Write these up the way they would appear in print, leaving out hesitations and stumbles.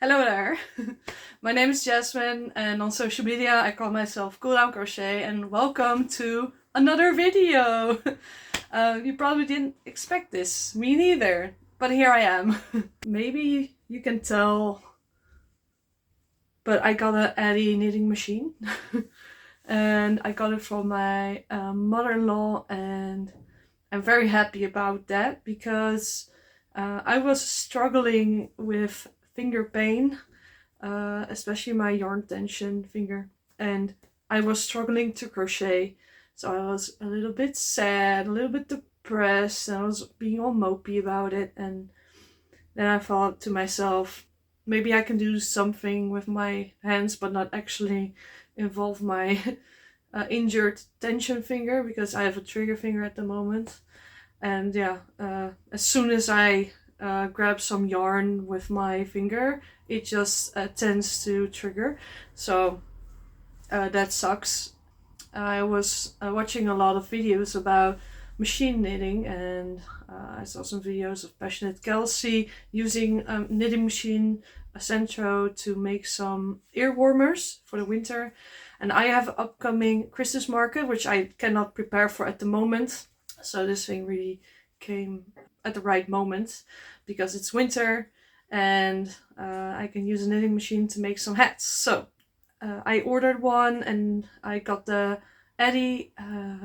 Hello there! My name is Jasmine and on social media I call myself Cool Down Crochet, and welcome to another video! You probably didn't expect this, me neither, but here I am. Maybe you can tell, but I got an Addi knitting machine and I got it from my mother-in-law, and I'm very happy about that because I was struggling with finger pain, especially my yarn tension finger, and I was struggling to crochet, so I was a little bit sad, a little bit depressed, and I was being all mopey about it. And then I thought to myself, maybe I can do something with my hands but not actually involve my injured tension finger, because I have a trigger finger at the moment. And yeah, as soon as I grab some yarn with my finger, it just tends to trigger. So that sucks. I was watching a lot of videos about machine knitting, and I saw some videos of Passionate Kelsey using knitting machine Centro to make some ear warmers for the winter. And I have an upcoming Christmas market, which I cannot prepare for at the moment. So this thing really came at the right moment because it's winter and I can use a knitting machine to make some hats. So I ordered one and I got the Addi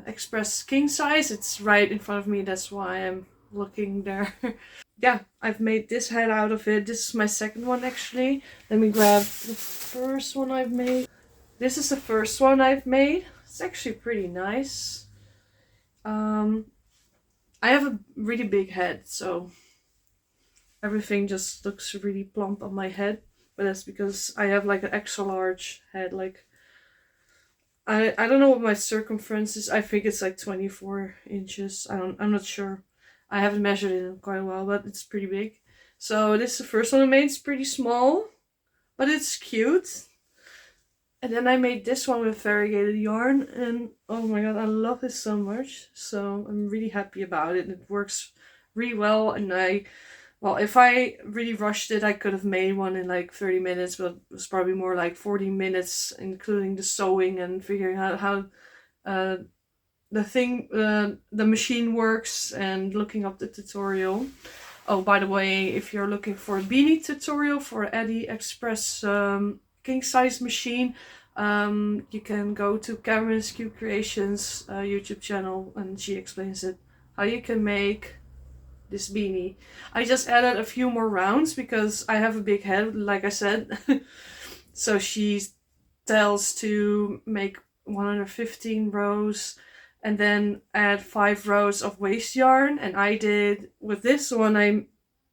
Express King size. It's right in front of me, that's why I'm looking there. Yeah, I've made this hat out of it. This is my second one actually. Let me grab the first one I've made. This is the first one I've made. It's actually pretty nice. I have a really big head, so everything just looks really plump on my head. But that's because I have like an extra large head. Like I don't know what my circumference is. I think it's like 24 inches. I'm not sure. I haven't measured it in quite a while, but it's pretty big. So this is the first one I made. It's pretty small, but it's cute. And then I made this one with variegated yarn, and oh my god, I love this so much. So I'm really happy about it. It works really well, and well, if I really rushed it, I could have made one in like 30 minutes, but it was probably more like 40 minutes, including the sewing and figuring out how the machine works and looking up the tutorial. Oh, by the way, if you're looking for a beanie tutorial for Addi Express king size machine, you can go to Cameron's Cute Creations YouTube channel, and she explains it, how you can make this beanie. I just added a few more rounds because I have a big head, like I said. So she tells to make 115 rows and then add 5 rows of waste yarn, and I did with this one, I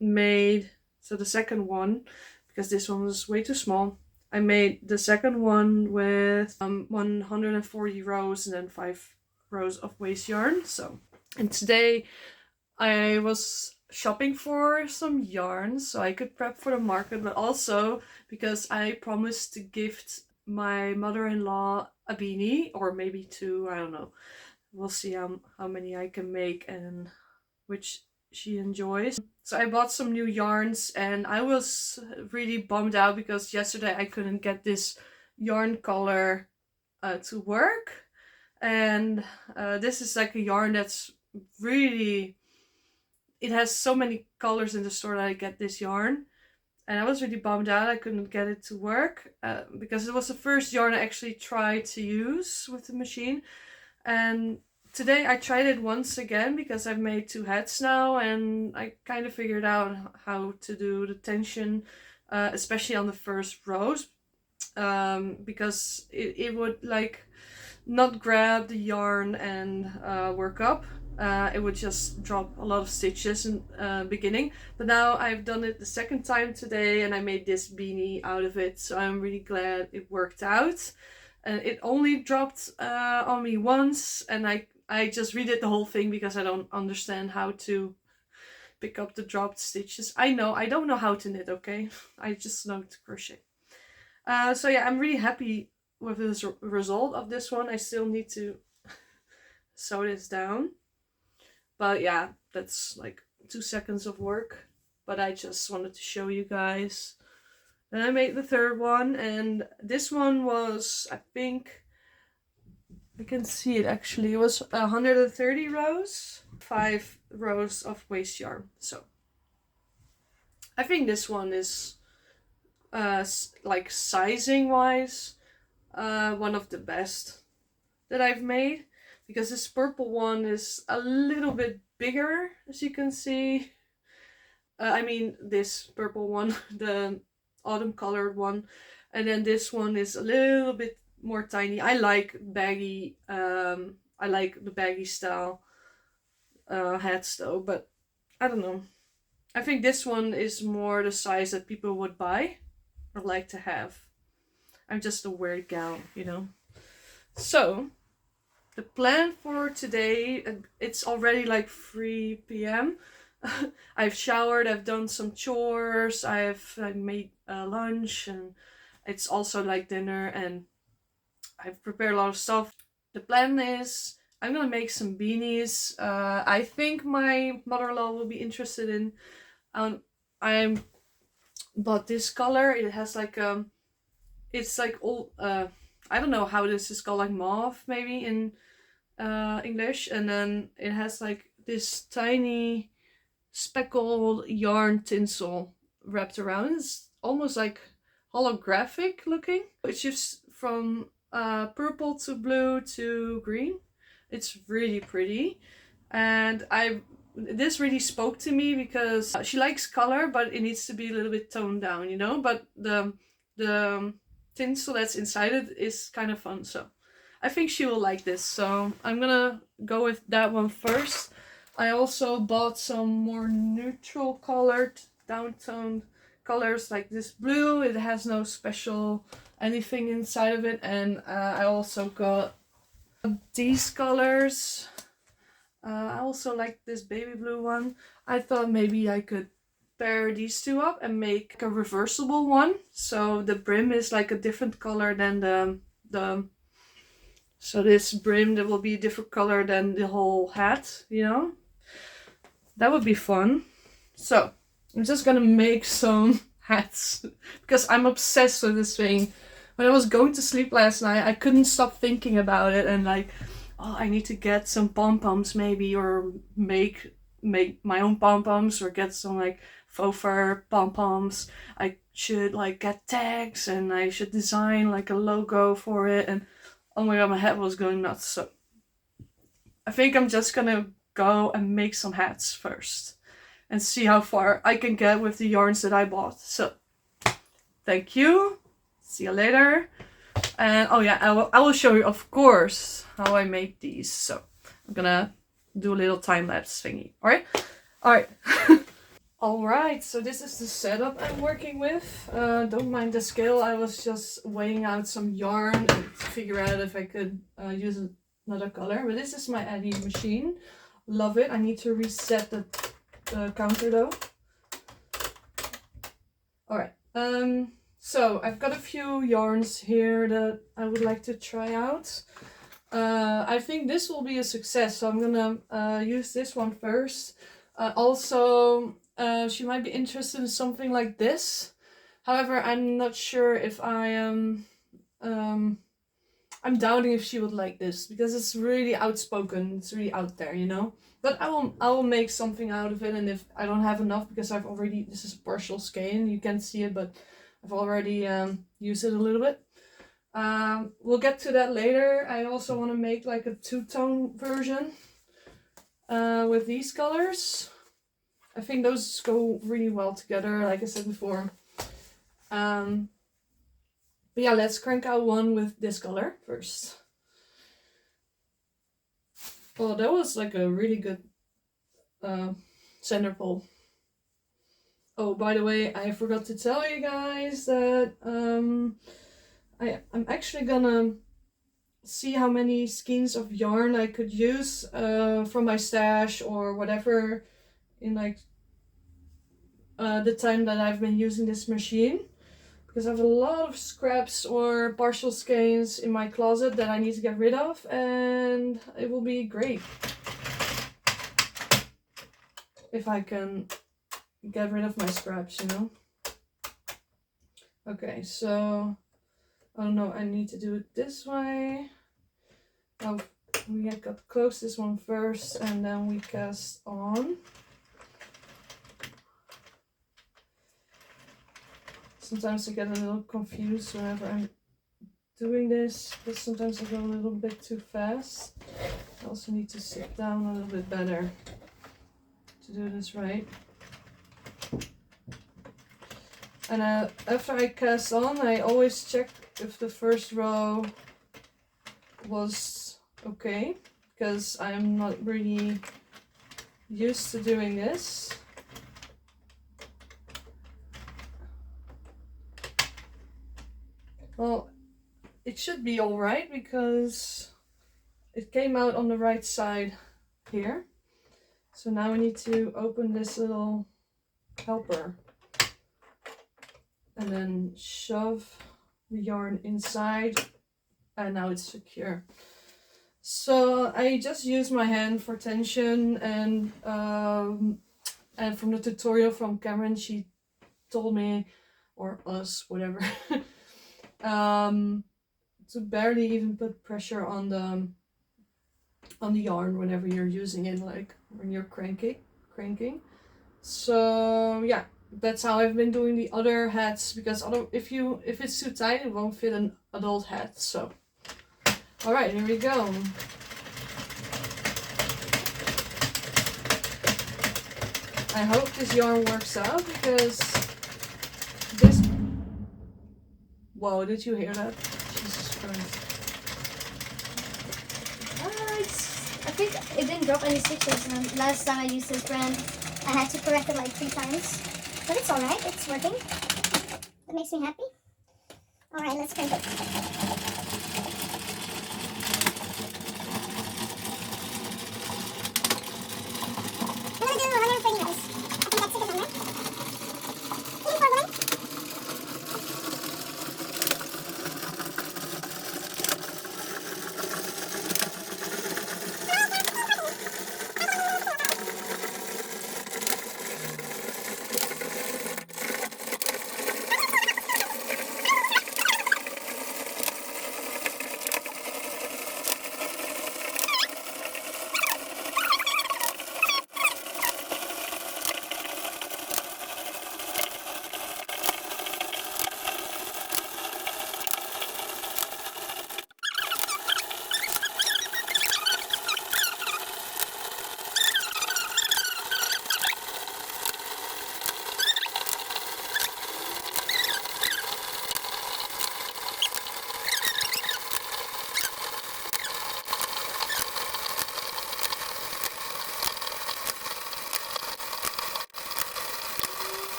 made, so the second one, because this one was way too small, I made the second one with 140 rows and then 5 rows of waste yarn. So, and today I was shopping for some yarn so I could prep for the market, but also because I promised to gift my mother-in-law a beanie, or maybe 2, I don't know. We'll see how many I can make and which she enjoys. So I bought some new yarns, and I was really bummed out because yesterday I couldn't get this yarn color to work. And this is like a yarn that's really, it has so many colors in the store that I get this yarn. And I was really bummed out I couldn't get it to work because it was the first yarn I actually tried to use with the machine. And today I tried it once again because I've made 2 hats now, and I kind of figured out how to do the tension, especially on the first rows, because it would like not grab the yarn and work up. It would just drop a lot of stitches in beginning. But now I've done it the second time today and I made this beanie out of it, so I'm really glad it worked out. And it only dropped on me once, and I just redid the whole thing because I don't understand how to pick up the dropped stitches. I don't know how to knit, okay? I just know to crochet. So yeah, I'm really happy with the result of this one. I still need to sew this down. But yeah, that's like 2 seconds of work. But I just wanted to show you guys. Then I made the third one, and this one was, I think, I can see it actually, it was 130 rows, 5 rows of waste yarn. So I think this one is like sizing wise one of the best that I've made, because this purple one is a little bit bigger, as you can see. I mean this purple one, the autumn colored one, and then this one is a little bit more tiny. I like baggy, I like the baggy style hats though, but I don't know. I think this one is more the size that people would buy or like to have. I'm just a weird gal, you know. So the plan for today, it's already like 3 p.m. I've showered, I've done some chores, I made lunch, and it's also like dinner, and I've prepared a lot of stuff. The plan is I'm gonna make some beanies. I think my mother-in-law will be interested in. I bought this color. It has like it's like all I don't know how this is called, like mauve maybe in English, and then it has like this tiny speckled yarn tinsel wrapped around. It's almost like holographic looking. It shifts from purple to blue to green. It's really pretty, and this really spoke to me because she likes color, but it needs to be a little bit toned down, you know. But the tinsel that's inside it is kind of fun, so I think she will like this. So I'm gonna go with that one first. I also bought some more neutral colored, down-toned colors like this blue. It has no special anything inside of it. And I also got these colors. I also like this baby blue one. I thought maybe I could pair these two up and make a reversible one. So the brim is like a different color than the so this brim, that will be a different color than the whole hat, you know? That would be fun. So I'm just gonna make some hats because I'm obsessed with this thing. When I was going to sleep last night, I couldn't stop thinking about it, and like, oh, I need to get some pom-poms maybe, or make my own pom-poms, or get some like faux fur pom-poms. I should like get tags, and I should design like a logo for it, and oh my god, my head was going nuts. So I think I'm just gonna go and make some hats first and see how far I can get with the yarns that I bought. So thank you. See you later. And oh yeah, I will show you, of course, how I make these. So I'm gonna do a little time lapse thingy. Alright? Alright. Alright, so this is the setup I'm working with. Don't mind the scale. I was just weighing out some yarn and figure out if I could use another color. But this is my Addi machine. Love it. I need to reset the counter though. Alright. So I've got a few yarns here that I would like to try out. I think this will be a success, so I'm gonna use this one first. Also, she might be interested in something like this. However, I'm not sure if I am. I'm doubting if she would like this because it's really outspoken. It's really out there, you know. But I will make something out of it, and if I don't have enough, because I've already, this is partial skein, you can't see it, but I've already used it a little bit. We'll get to that later. I also want to make like a two-tone version with these colors. I think those go really well together, like I said before. But yeah, let's crank out one with this color first. Well, that was like a really good center pull. Oh, by the way, I forgot to tell you guys that I'm actually gonna see how many skeins of yarn I could use from my stash or whatever in like the time that I've been using this machine, because I have a lot of scraps or partial skeins in my closet that I need to get rid of, and it will be great if I can get rid of my scraps, you know. Okay, so I don't know, I need to do it this way. Oh, we got to close this one first and then we cast on. Sometimes I get a little confused whenever I'm doing this, but sometimes I go a little bit too fast. I also need to sit down a little bit better to do this right. And after I cast on, I always check if the first row was okay, because I'm not really used to doing this. Well, it should be alright because it came out on the right side here. So now we need to open this little helper and then shove the yarn inside, and now it's secure. So I just use my hand for tension, and from the tutorial from Cameron, she told me, or us, whatever, to barely even put pressure on the yarn whenever you're using it, like when you're cranking. So yeah, that's how I've been doing the other hats, because if it's too tight, it won't fit an adult hat. So all right, here we go. I hope this yarn works out, because this... Whoa, did you hear that? Jesus Christ. I think it didn't drop any stitches. Last time I used this brand, I had to correct it like 3 times. But it's alright, it's working. That makes me happy. Alright, let's crank it. I'm gonna do 130 rows. I think that's a good number.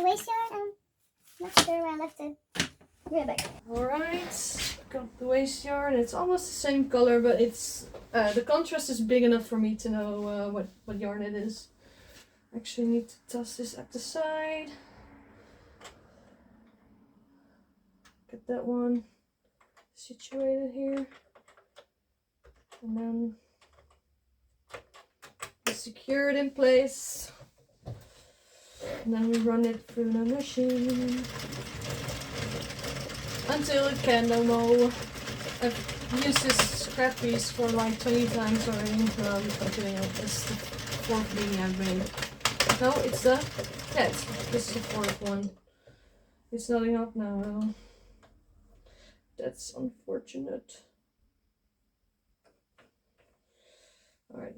Even for women. Not sure where I left it. Give it back. Alright, got the waist yarn. It's almost the same color, but it's the contrast is big enough for me to know what yarn it is. Actually need to toss this at the side. Get that one situated here. And then secure it in place. And then we run it through the machine until it can no more. I've used this scrap piece for like 20 times already. Well, I'm not doing it. It's the fourth beanie I've made. No, it's the... Yeah, this is the fourth one. It's not up now though. That's unfortunate. Alright.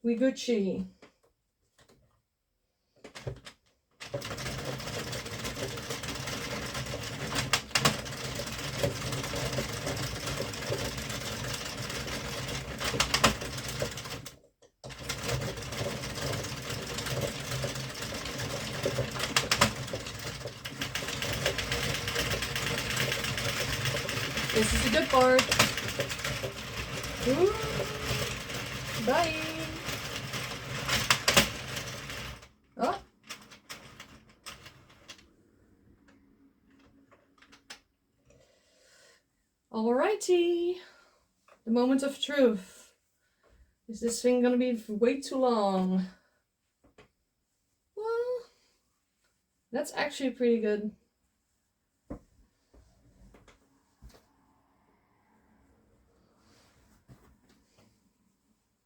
We Gucci. This is the good part. Ooh. Bye. Oh. Alrighty. The moment of truth. Is this thing gonna be way too long? Well, that's actually pretty good.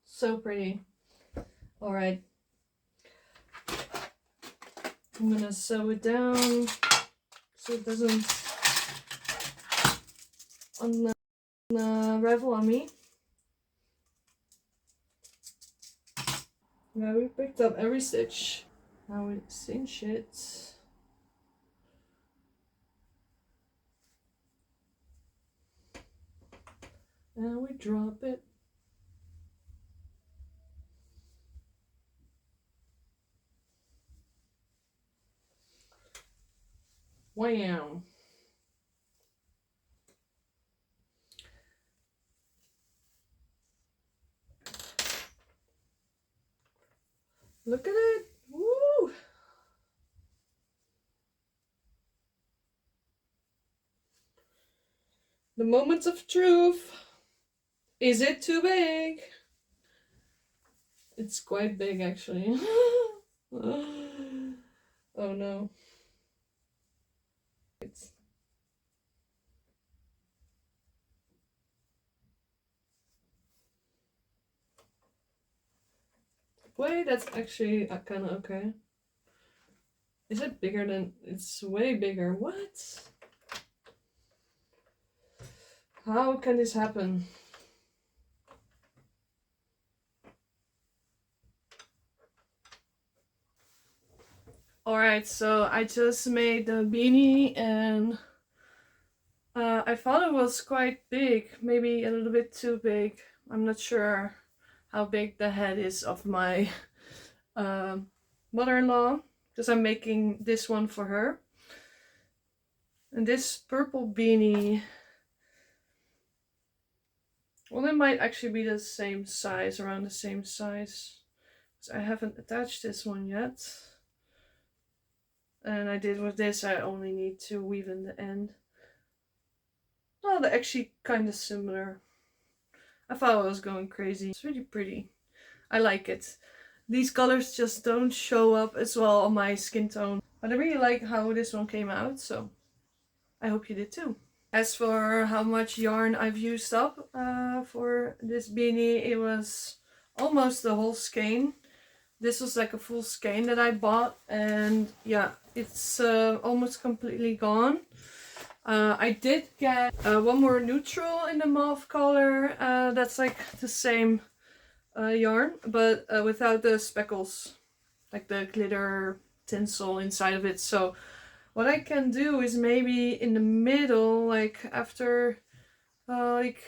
So pretty. Alright. I'm gonna sew it down so it doesn't unravel on me. Now we picked up every stitch. Now we cinch it. And we drop it. Wham! Look at it! Woo! The moments of truth. Is it too big? It's quite big actually. Oh no. Wait, that's actually kind of okay. Is it bigger than... It's way bigger. What? How can this happen? Alright, so I just made the beanie and I thought it was quite big, maybe a little bit too big. I'm not sure how big the head is of my mother-in-law, because I'm making this one for her. And this purple beanie, well, it might actually be the same size, around the same size. So I haven't attached this one yet. And I did with this, I only need to weave in the end. Oh, they're actually kind of similar. I thought I was going crazy. It's really pretty. I like it. These colors just don't show up as well on my skin tone. But I really like how this one came out, so I hope you did too. As for how much yarn I've used up for this beanie, it was almost the whole skein. This was like a full skein that I bought, and yeah, it's almost completely gone. I did get one more neutral in the mauve color. That's like the same yarn, but without the speckles, like the glitter tinsel inside of it. So what I can do is maybe in the middle, like after like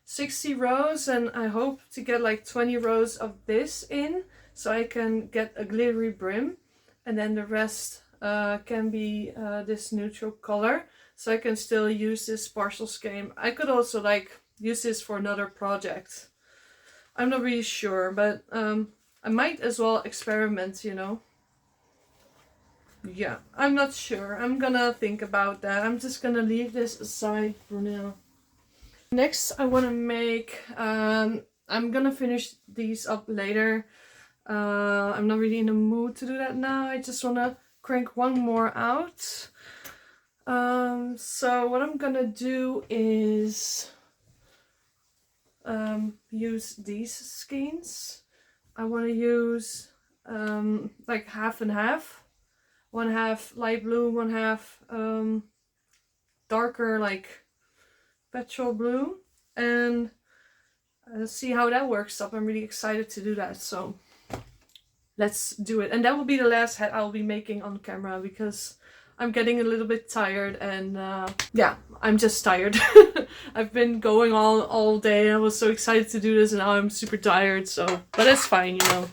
60 rows, and I hope to get like 20 rows of this in, so I can get a glittery brim, and then the rest can be this neutral color, so I can still use this partial skein. I could also like use this for another project. I'm not really sure, but I might as well experiment, you know. Yeah, I'm not sure. I'm gonna think about that. I'm just gonna leave this aside for now. Next, I want to make, I'm gonna finish these up later. I'm not really in the mood to do that now. I just want to crank one more out. So what I'm gonna do is use these skeins. I want to use like half and half. one half light blue, one half darker like petrol blue, and see how that works up. I'm really excited to do that, so let's do it. And that will be the last hat I'll be making on camera because I'm getting a little bit tired, and yeah, I'm just tired. I've been going all day. I was so excited to do this and now I'm super tired, so, but it's fine, you know.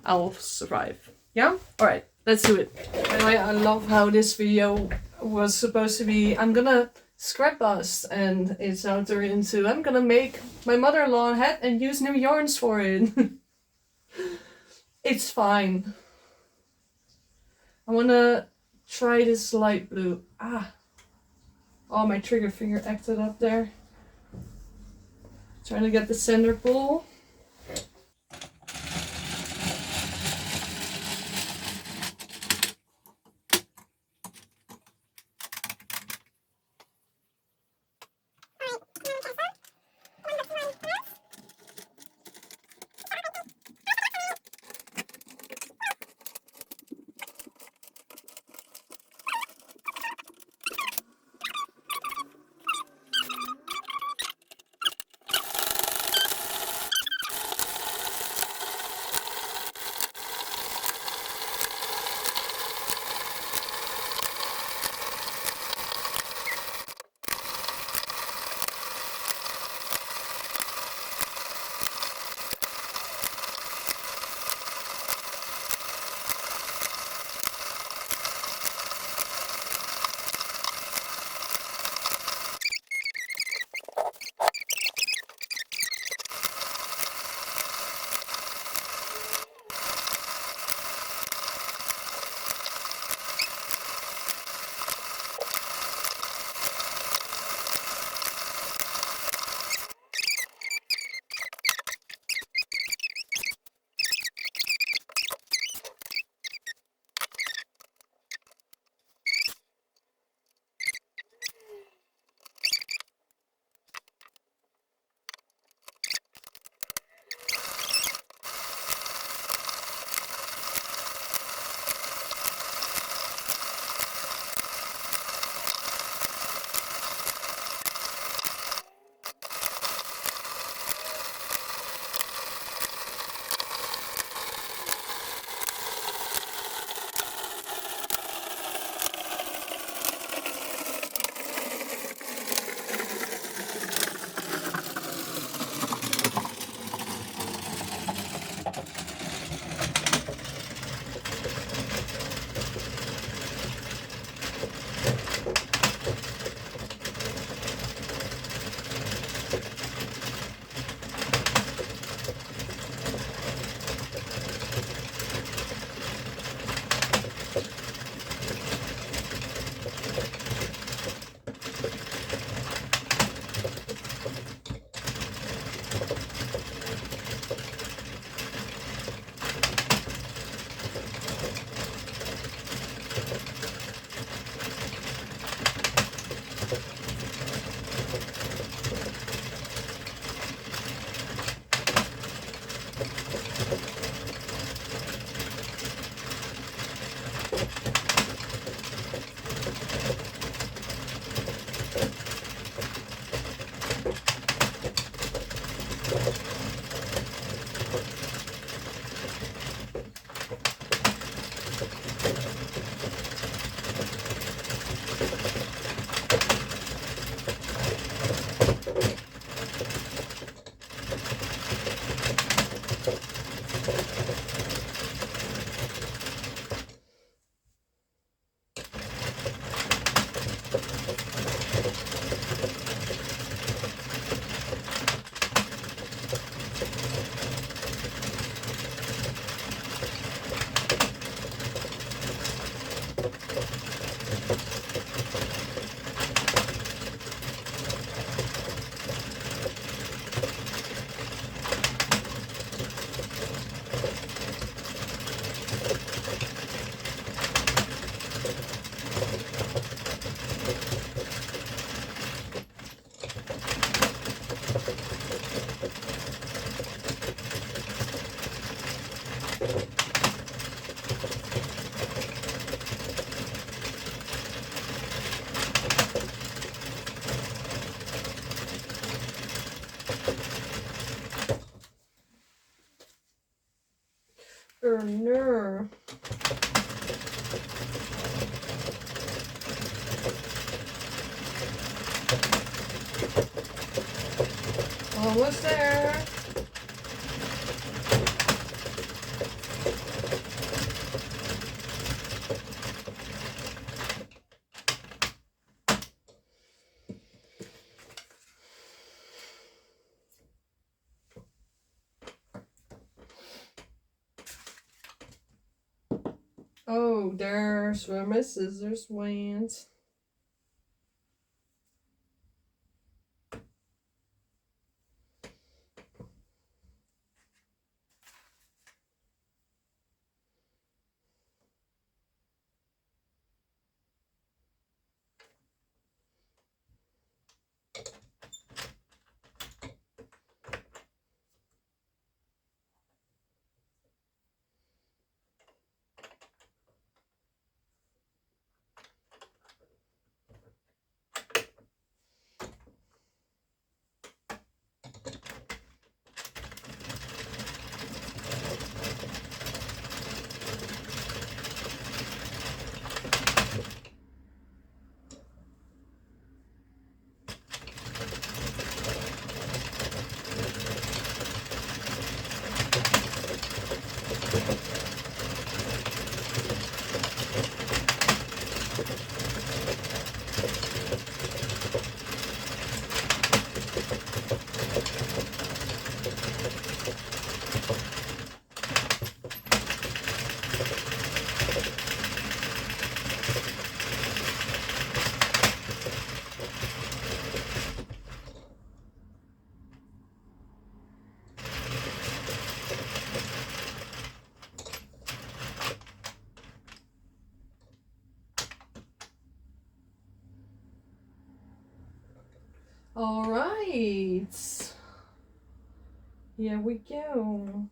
I'll survive. Yeah? Alright, let's do it. By the way, I love how this video was supposed to be, I'm gonna scrap bust, and it's now turned into, I'm gonna make my mother-in-law a hat and use new yarns for it. It's fine. I wanna try this light blue. Oh, my trigger finger acted up there. Trying to get the center pull. turner. Almost there. Oh, there's where my scissors went. All right. Here we go.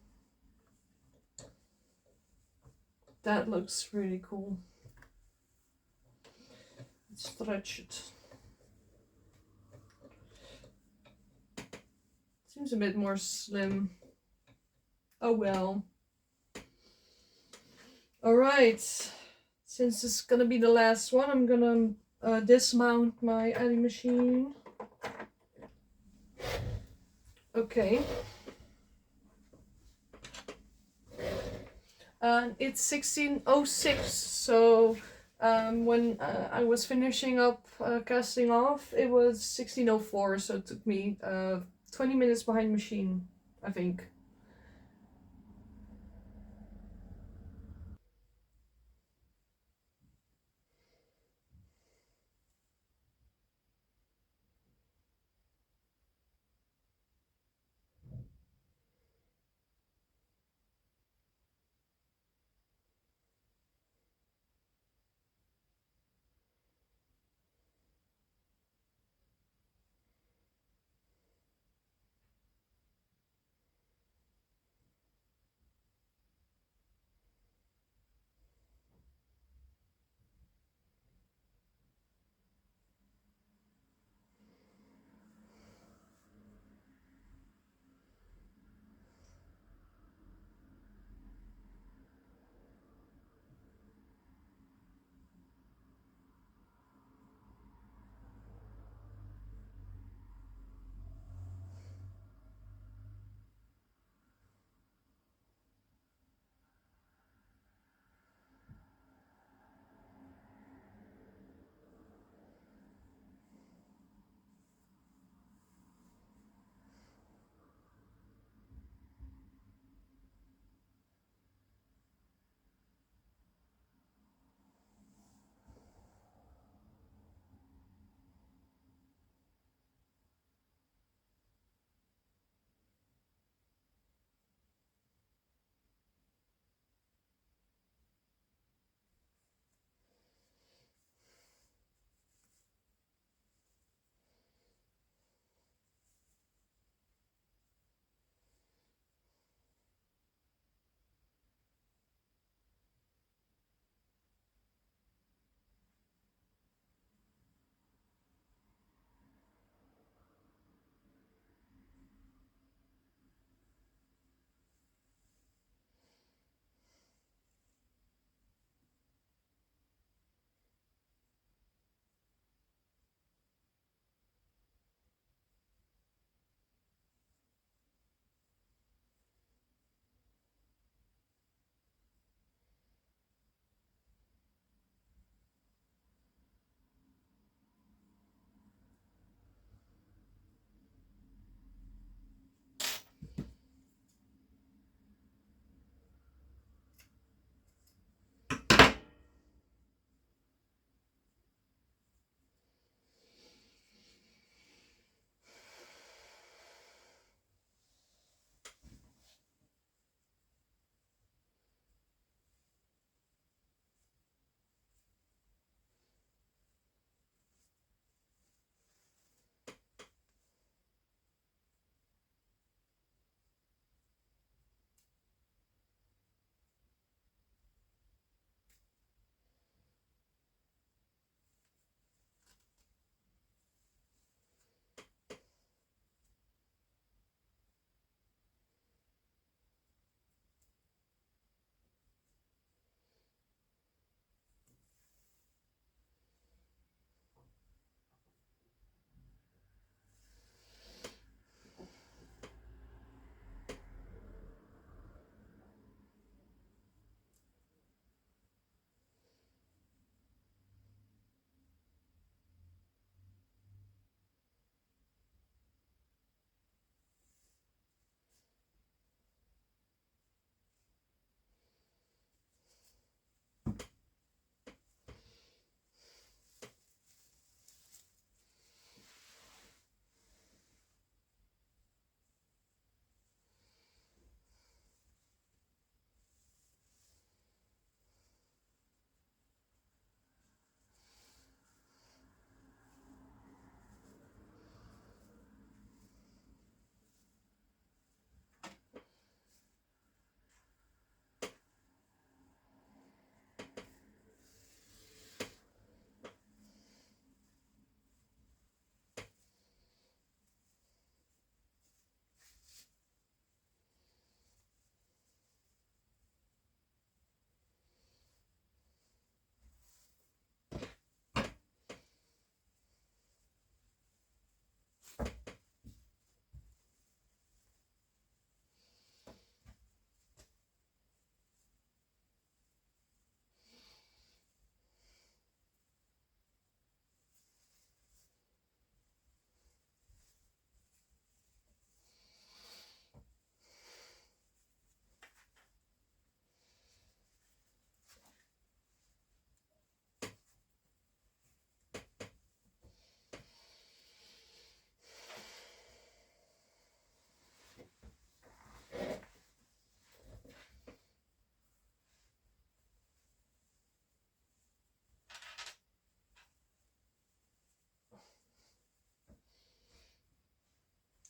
That looks really cool. Stretch it. Seems a bit more slim. Oh well. All right. Since it's gonna be the last one, I'm gonna dismount my Addi machine. Okay. It's 1606, so when I was finishing up casting off, it was 1604, so it took me 20 minutes behind the machine, I think.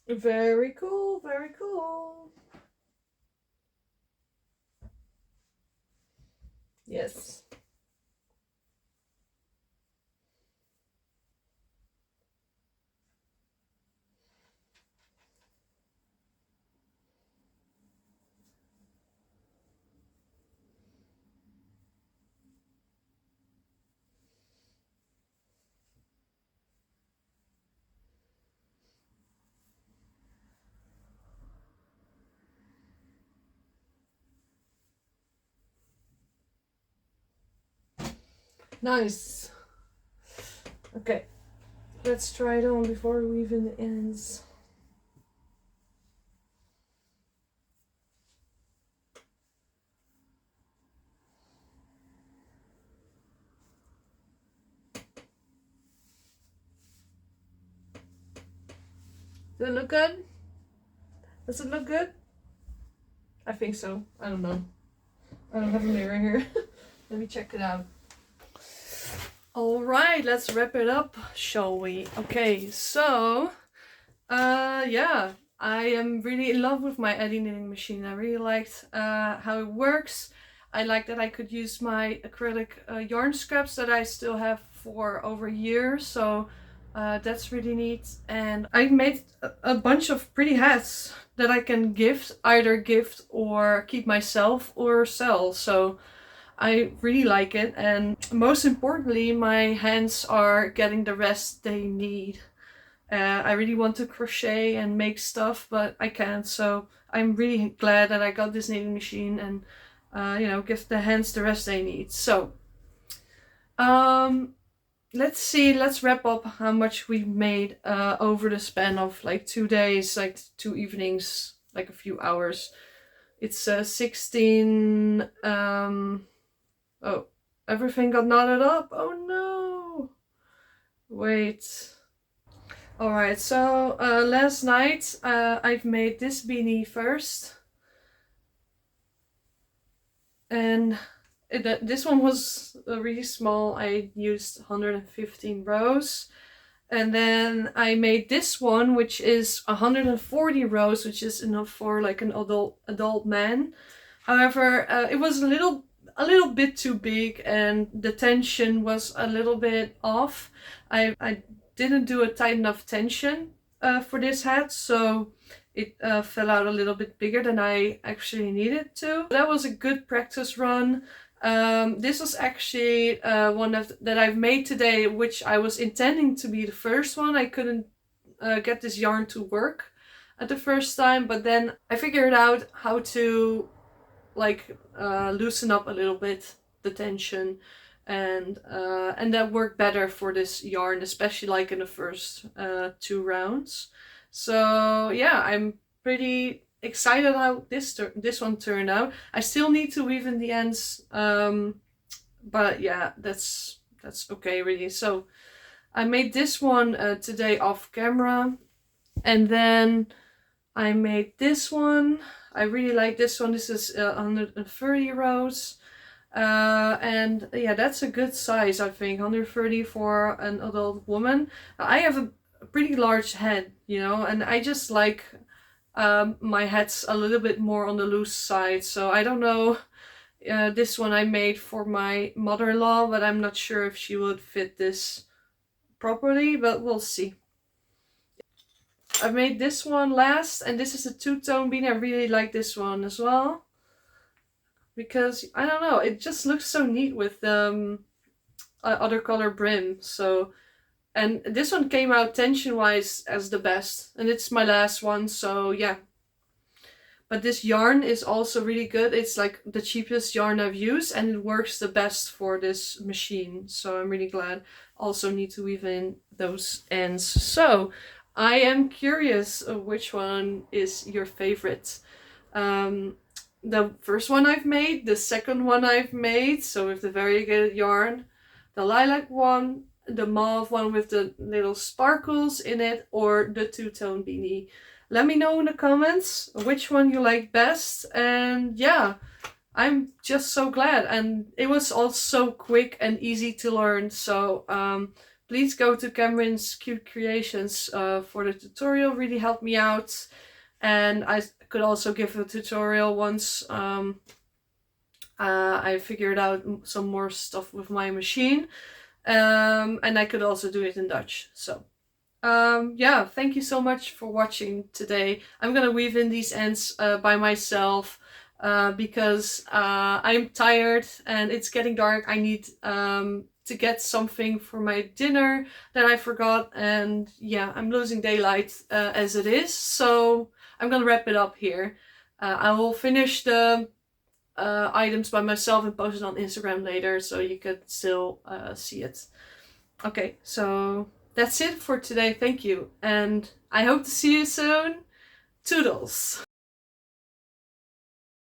Very cool, very cool. Yes. Nice. Okay, let's try it on before we weave in the ends. Does it look good? Does it look good? I think so. I don't know. I don't have a mirror here. Let me check it out. Alright, let's wrap it up, shall we? Okay, so, yeah, I am really in love with my Addi knitting machine. I really liked how it works. I like that I could use my acrylic yarn scraps that I still have for over a year, so that's really neat. And I made a bunch of pretty hats that I can either gift or keep myself or sell, so I really like it, and most importantly, my hands are getting the rest they need. I really want to crochet and make stuff, but I can't, so I'm really glad that I got this knitting machine and, you know, give the hands the rest they need. So, let's wrap up how much we made over the span of like 2 days, like 2 evenings, like a few hours. It's 16, oh, everything got knotted up. Oh no. Wait. Alright, so last night I've made this beanie first. And this one was really small. I used 115 rows. And then I made this one, which is 140 rows, which is enough for like an adult man. However, it was a little bit too big, and the tension was a little bit off. I didn't do a tight enough tension for this hat, so it fell out a little bit bigger than I actually needed to. That was a good practice run. This was actually one that I've made today, which I was intending to be the first one. I couldn't get this yarn to work at the first time, but then I figured out how to like loosen up a little bit the tension, and that worked better for this yarn, especially like in the first 2 rounds. So yeah, I'm pretty excited how this one turned out. I still need to weave in the ends, but yeah, that's okay really. So I made this one today off camera, and then I made this one. I really like this one. This is 130 rows. And yeah, that's a good size, I think. 130 for an adult woman. I have a pretty large head, you know, and I just like my head's a little bit more on the loose side. So I don't know. This one I made for my mother-in-law, but I'm not sure if she would fit this properly, but we'll see. I made this one last, and this is a two-tone beanie. I really like this one as well, because I don't know, it just looks so neat with other color brim. So, and this one came out tension-wise as the best, and it's my last one, so yeah. But this yarn is also really good. It's like the cheapest yarn I've used, and it works the best for this machine, so I'm really glad. Also need to weave in those ends. So I am curious which one is your favorite. The first one I've made, the second one I've made, so with the variegated yarn, the lilac one, the mauve one with the little sparkles in it, or the two-tone beanie. Let me know in the comments which one you like best, and yeah, I'm just so glad. And it was also quick and easy to learn, so please go to Cameron's Cute Creations for the tutorial. Really helped me out. And I could also give a tutorial once I figured out some more stuff with my machine. And I could also do it in Dutch. So yeah, thank you so much for watching today. I'm gonna weave in these ends by myself because I'm tired and it's getting dark. I need to get something for my dinner that I forgot, and yeah, I'm losing daylight as it is, so I'm gonna wrap it up here. I will finish the items by myself and post it on Instagram later so you could still see it. Okay, so that's it for today. Thank you, and I hope to see you soon. Toodles!